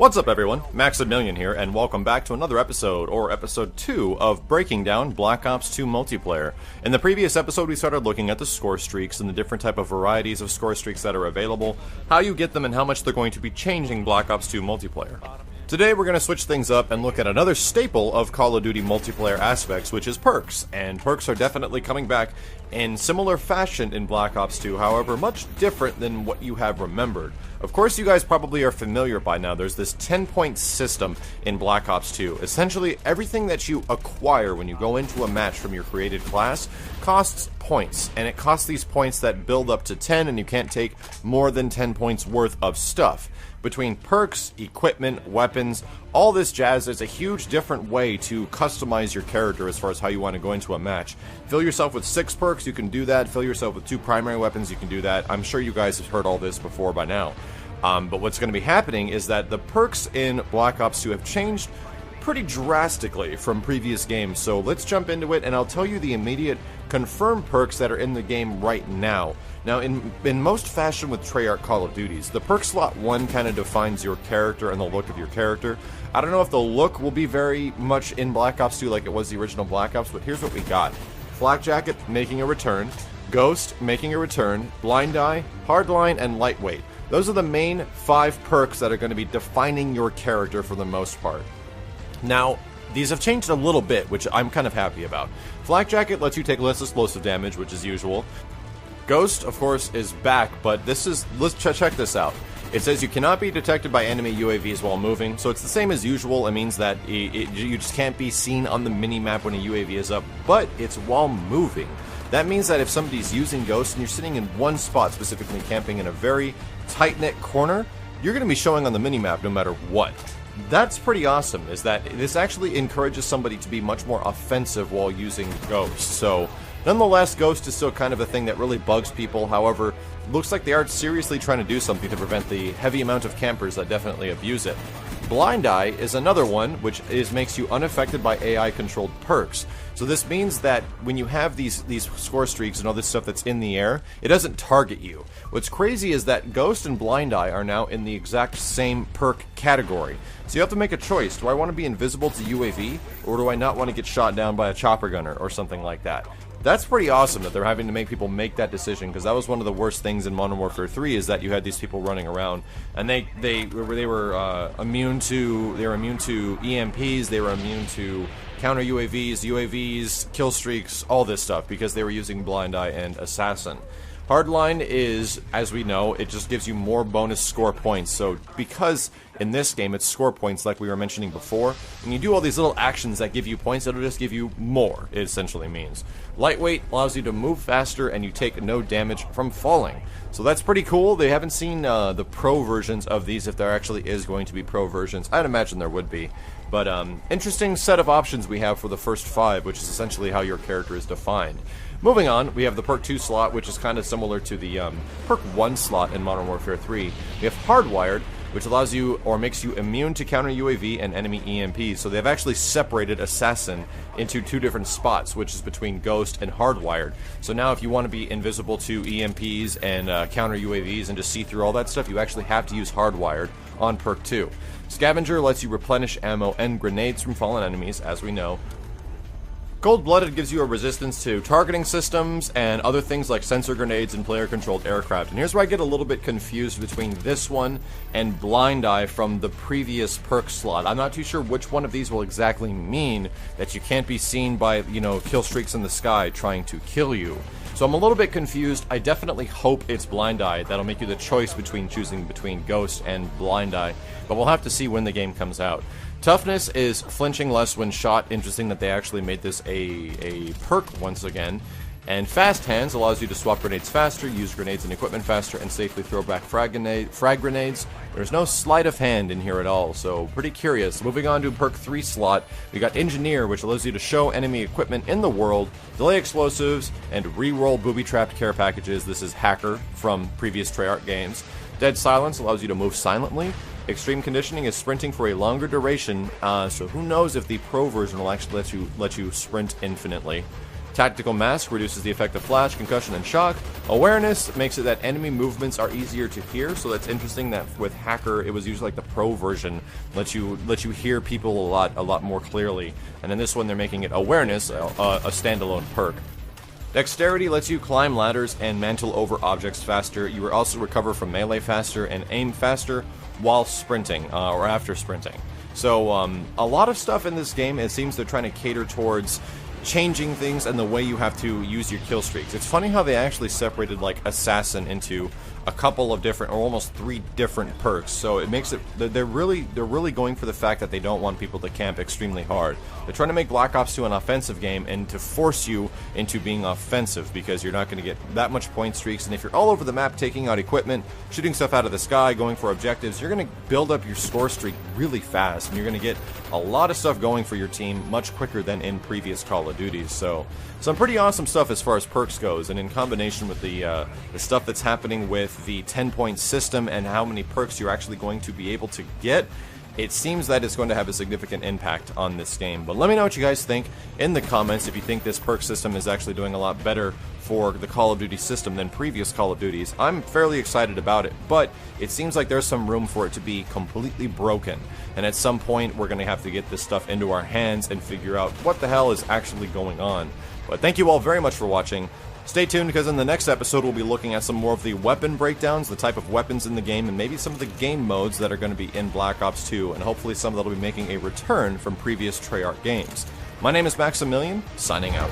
What's up everyone, Maximilian here, and welcome back to another episode, or episode 2, of Breaking Down Black Ops 2 Multiplayer. In the previous episode we started looking at the score streaks and the different type of varieties of score streaks that are available, how you get them, and how much they're going to be changing Black Ops 2 Multiplayer. Today we're going to switch things up and look at another staple of Call of Duty multiplayer aspects, which is perks. And perks are definitely coming back in similar fashion in Black Ops 2, however much different than what you have remembered. Of course you guys probably are familiar by now, there's this 10-point system in Black Ops 2. Essentially everything that you acquire when you go into a match from your created class costs points, and it costs these points that build up to 10, and you can't take more than 10 points worth of stuff. Between perks, equipment, weapons, all this jazz, there's a huge different way to customize your character as far as how you want to go into a match. Fill yourself with 6 perks, you can do that. Fill yourself with 2 primary weapons, you can do that. I'm sure you guys have heard all this before by now. But what's going to be happening is that the perks in Black Ops 2 have changed pretty drastically from previous games, so let's jump into it and I'll tell you the immediate confirmed perks that are in the game right now. Now, in most fashion with Treyarch Call of Duties, the perk slot 1 kind of defines your character and the look of your character. I don't know if the look will be very much in Black Ops 2 like it was the original Black Ops, but here's what we got. Flak Jacket making a return, Ghost making a return, Blind Eye, Hardline, and Lightweight. Those are the main 5 perks that are going to be defining your character for the most part. Now, these have changed a little bit, which I'm kind of happy about. Flak Jacket lets you take less explosive damage, which is usual. Ghost, of course, is back, but this is... let's check this out. It says you cannot be detected by enemy UAVs while moving, so it's the same as usual. It means that you just can't be seen on the mini-map when a UAV is up, but it's while moving. That means that if somebody's using Ghost and you're sitting in one spot, specifically camping in a very tight-knit corner, you're going to be showing on the mini-map no matter what. That's pretty awesome, is that this actually encourages somebody to be much more offensive while using Ghost. So, nonetheless, Ghost is still kind of a thing that really bugs people. However, looks like they are seriously trying to do something to prevent the heavy amount of campers that definitely abuse it. Blind Eye is another one, which makes you unaffected by AI-controlled perks. So this means that when you have these score streaks and all this stuff that's in the air, it doesn't target you. What's crazy is that Ghost and Blind Eye are now in the exact same perk category. So you have to make a choice. Do I want to be invisible to UAV, or do I not want to get shot down by a chopper gunner or something like that? That's pretty awesome that they're having to make people make that decision, because that was one of the worst things in Modern Warfare 3, is that you had these people running around and they were immune to EMPs, they were immune to counter UAVs, kill streaks, all this stuff, because they were using Blind Eye and Assassin. Hardline is, as we know, it just gives you more bonus score points. So because in this game it's score points like we were mentioning before, when you do all these little actions that give you points, it'll just give you more, it essentially means. Lightweight allows you to move faster and you take no damage from falling. So that's pretty cool. They haven't seen the pro versions of these, if there actually is going to be pro versions. I'd imagine there would be. But interesting set of options we have for the first 5, which is essentially how your character is defined. Moving on, we have the perk 2 slot, which is kind of similar to the perk 1 slot in Modern Warfare 3. We have Hardwired, which allows you, or makes you immune to counter UAV and enemy EMPs. So they've actually separated Assassin into 2 different spots, which is between Ghost and Hardwired. So now if you want to be invisible to EMPs and counter UAVs and just see through all that stuff, you actually have to use Hardwired on perk 2. Scavenger lets you replenish ammo and grenades from fallen enemies, as we know. Cold-Blooded gives you a resistance to targeting systems and other things like sensor grenades and player-controlled aircraft. And here's where I get a little bit confused between this one and Blind Eye from the previous perk slot. I'm not too sure which one of these will exactly mean that you can't be seen by, kill streaks in the sky trying to kill you. So I'm a little bit confused. I definitely hope it's Blind Eye. That'll make you the choice between choosing between Ghost and Blind Eye. But we'll have to see when the game comes out. Toughness is flinching less when shot. Interesting that they actually made this a perk once again. And Fast Hands allows you to swap grenades faster, use grenades and equipment faster, and safely throw back frag grenades. There's no sleight of hand in here at all, so pretty curious. Moving on to perk 3 slot, we got Engineer, which allows you to show enemy equipment in the world, delay explosives, and re-roll booby-trapped care packages. This is Hacker from previous Treyarch games. Dead Silence allows you to move silently. Extreme Conditioning is sprinting for a longer duration, so who knows if the pro version will actually let you sprint infinitely. Tactical Mask reduces the effect of flash, concussion, and shock. Awareness makes it that enemy movements are easier to hear, so that's interesting that with Hacker, it was usually like the pro version, lets you hear people a lot more clearly. And in this one, they're making it Awareness, a standalone perk. Dexterity lets you climb ladders and mantle over objects faster. You will also recover from melee faster and aim faster while sprinting, or after sprinting. So, a lot of stuff in this game, it seems they're trying to cater towards changing things and the way you have to use your kill streaks. It's funny how they actually separated like Assassin into a couple of different, or almost 3 different perks. So it makes it, they're really going for the fact that they don't want people to camp extremely hard. They're trying to make Black Ops 2 an offensive game and to force you into being offensive, because you're not going to get that much point streaks, and if you're all over the map taking out equipment, shooting stuff out of the sky, going for objectives, you're going to build up your score streak really fast, and you're going to get a lot of stuff going for your team much quicker than in previous Call of Duties. So some pretty awesome stuff as far as perks goes, and in combination with the stuff that's happening with the 10-point system and how many perks you're actually going to be able to get, it seems that it's going to have a significant impact on this game. But let me know what you guys think in the comments, if you think this perk system is actually doing a lot better for the Call of Duty system than previous Call of Duties. I'm fairly excited about it, but it seems like there's some room for it to be completely broken. And at some point, we're going to have to get this stuff into our hands and figure out what the hell is actually going on. But thank you all very much for watching. Stay tuned, because in the next episode we'll be looking at some more of the weapon breakdowns, the type of weapons in the game, and maybe some of the game modes that are going to be in Black Ops 2, and hopefully some that will be making a return from previous Treyarch games. My name is Maximilian, signing out.